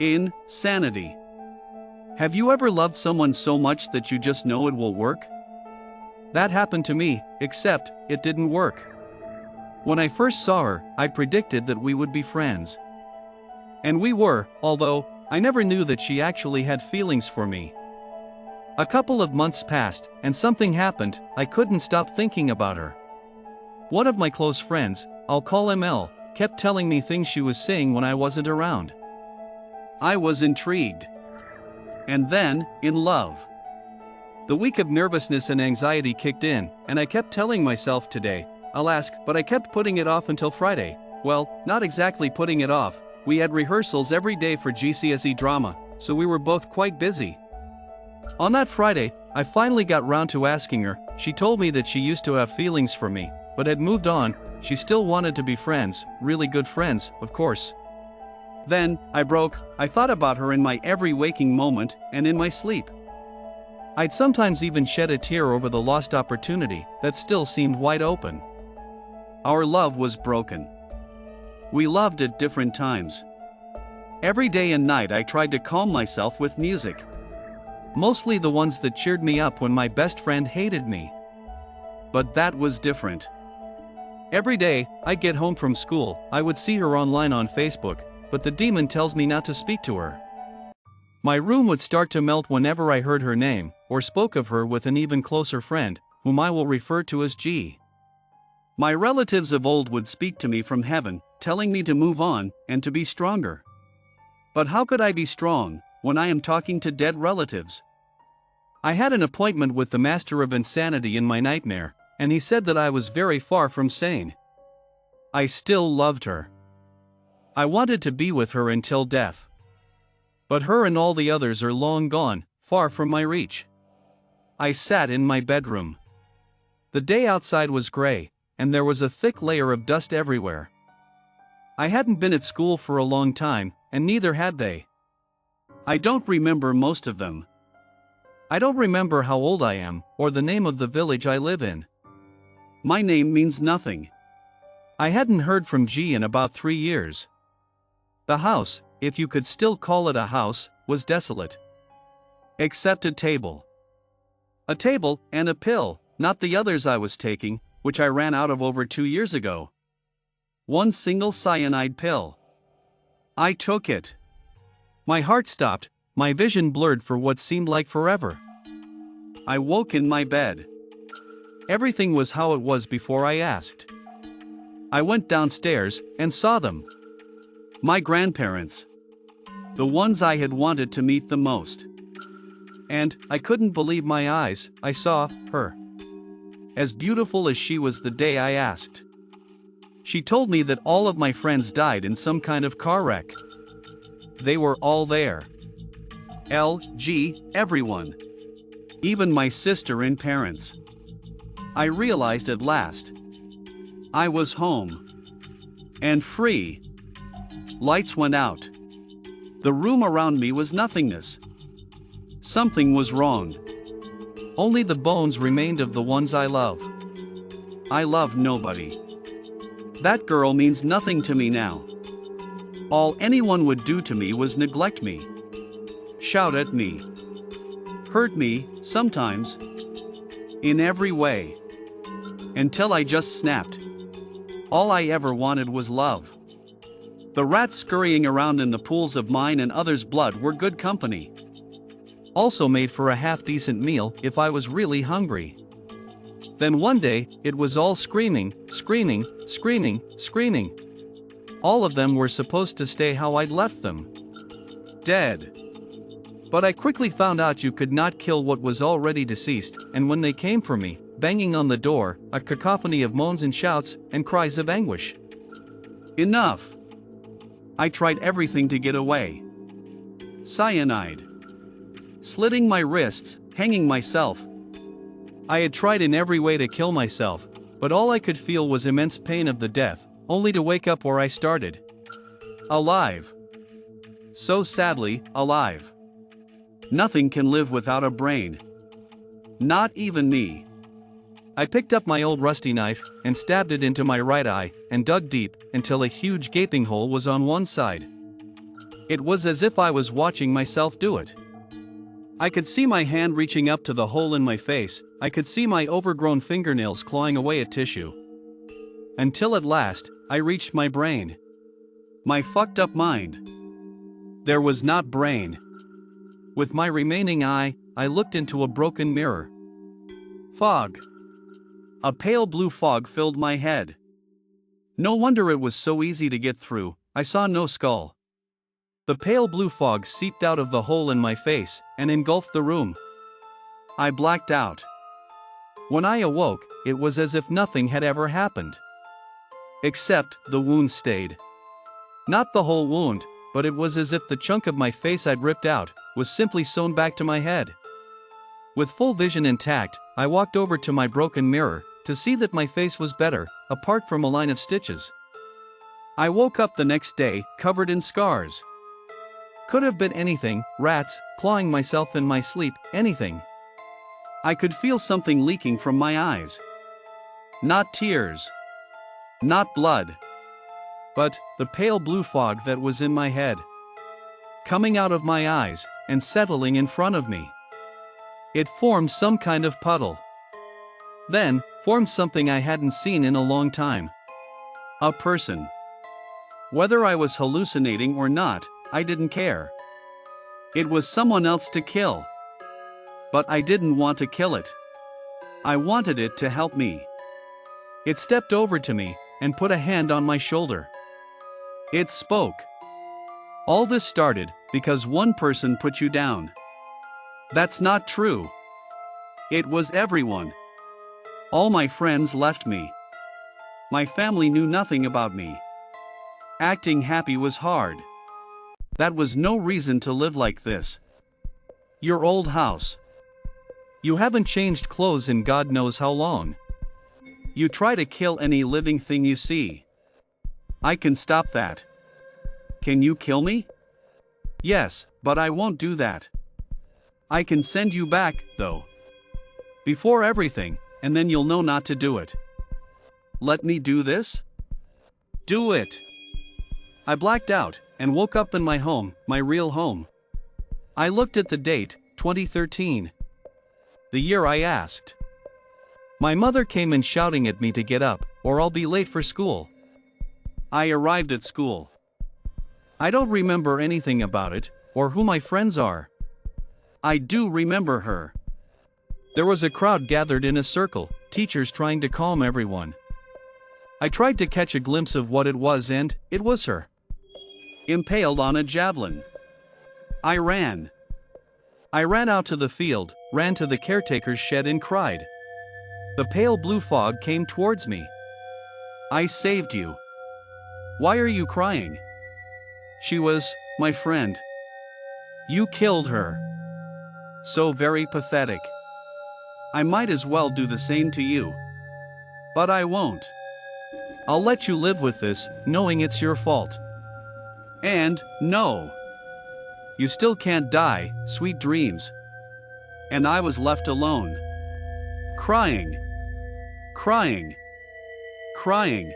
InSanity. Have you ever loved someone so much that you just know it will work? That happened to me, except it didn't work. When I first saw her, I predicted that we would be friends. And we were, although I never knew that she actually had feelings for me. A couple of months passed, and something happened. I couldn't stop thinking about her. One of my close friends, I'll call him L, kept telling me things she was saying when I wasn't around. I was intrigued. And then, in love. The week of nervousness and anxiety kicked in, and I kept telling myself today, I'll ask, but I kept putting it off until Friday. Well, not exactly putting it off. We had rehearsals every day for GCSE drama, so we were both quite busy. On that Friday, I finally got round to asking her. She told me that she used to have feelings for me, but had moved on. She still wanted to be friends, really good friends, of course. Then, I thought about her in my every waking moment, and in my sleep. I'd sometimes even shed a tear over the lost opportunity that still seemed wide open. Our love was broken. We loved at different times. Every day and night I tried to calm myself with music. Mostly the ones that cheered me up when my best friend hated me. But that was different. Every day, I'd get home from school, I would see her online on Facebook, but the demon tells me not to speak to her. My room would start to melt whenever I heard her name, or spoke of her with an even closer friend, whom I will refer to as G. My relatives of old would speak to me from heaven, telling me to move on, and to be stronger. But how could I be strong, when I am talking to dead relatives? I had an appointment with the master of insanity in my nightmare, and he said that I was very far from sane. I still loved her. I wanted to be with her until death. But her and all the others are long gone, far from my reach. I sat in my bedroom. The day outside was gray, and there was a thick layer of dust everywhere. I hadn't been at school for a long time, and neither had they. I don't remember most of them. I don't remember how old I am, or the name of the village I live in. My name means nothing. I hadn't heard from G in about 3 years. The house, if you could still call it a house, was desolate. Except a table. A table and a pill, not the others I was taking, which I ran out of over 2 years ago. One single cyanide pill. I took it. My heart stopped, my vision blurred for what seemed like forever. I woke in my bed. Everything was how it was before I asked. I went downstairs and saw them. My grandparents. The ones I had wanted to meet the most. And I couldn't believe my eyes. I saw her. As beautiful as she was the day I asked. She told me that all of my friends died in some kind of car wreck. They were all there. L, G, everyone. Even my sister and parents. I realized at last. I was home. And free. Lights went out. The room around me was nothingness. Something was wrong. Only the bones remained of the ones I love. I love nobody. That girl means nothing to me now. All anyone would do to me was neglect me. Shout at me. Hurt me, sometimes. In every way. Until I just snapped. All I ever wanted was love. The rats scurrying around in the pools of mine and others' blood were good company. Also made for a half-decent meal if I was really hungry. Then one day, it was all screaming, screaming, screaming, screaming. All of them were supposed to stay how I'd left them. Dead. But I quickly found out you could not kill what was already deceased, and when they came for me, banging on the door, a cacophony of moans and shouts, and cries of anguish. Enough. I tried everything to get away. Cyanide. Slitting my wrists, hanging myself. I had tried in every way to kill myself, but all I could feel was immense pain of the death, only to wake up where I started. Alive. So sadly, alive. Nothing can live without a brain. Not even me. I picked up my old rusty knife and stabbed it into my right eye and dug deep until a huge gaping hole was on one side. It was as if I was watching myself do it. I could see my hand reaching up to the hole in my face, I could see my overgrown fingernails clawing away at tissue. Until at last, I reached my brain. My fucked up mind. There was not brain. With my remaining eye, I looked into a broken mirror. Fog. A pale blue fog filled my head. No wonder it was so easy to get through, I saw no skull. The pale blue fog seeped out of the hole in my face and engulfed the room. I blacked out. When I awoke, it was as if nothing had ever happened. Except the wound stayed. Not the whole wound, but it was as if the chunk of my face I'd ripped out was simply sewn back to my head. With full vision intact, I walked over to my broken mirror to see that my face was better, apart from a line of stitches. I woke up the next day, covered in scars. Could have been anything, rats, clawing myself in my sleep, anything. I could feel something leaking from my eyes. Not tears. Not blood. But the pale blue fog that was in my head. Coming out of my eyes, and settling in front of me. It formed some kind of puddle. Then, formed something I hadn't seen in a long time. A person. Whether I was hallucinating or not, I didn't care. It was someone else to kill. But I didn't want to kill it. I wanted it to help me. It stepped over to me, and put a hand on my shoulder. It spoke. All this started because one person put you down. That's not true. It was everyone. All my friends left me. My family knew nothing about me. Acting happy was hard. That was no reason to live like this. Your old house. You haven't changed clothes in God knows how long. You try to kill any living thing you see. I can stop that. Can you kill me? Yes, but I won't do that. I can send you back, though. Before everything, and then you'll know not to do it. Let me do this? Do it. I blacked out, and woke up in my home, my real home. I looked at the date, 2013. The year I asked. My mother came in shouting at me to get up, or I'll be late for school. I arrived at school. I don't remember anything about it, or who my friends are. I do remember her. There was a crowd gathered in a circle, teachers trying to calm everyone. I tried to catch a glimpse of what it was, and it was her. Impaled on a javelin. I ran. I ran out to the field, ran to the caretaker's shed and cried. The pale blue fog came towards me. I saved you. Why are you crying? She was my friend. You killed her. So very pathetic. I might as well do the same to you. But I won't. I'll let you live with this, knowing it's your fault. And, no. You still can't die, sweet dreams. And I was left alone. Crying. Crying. Crying.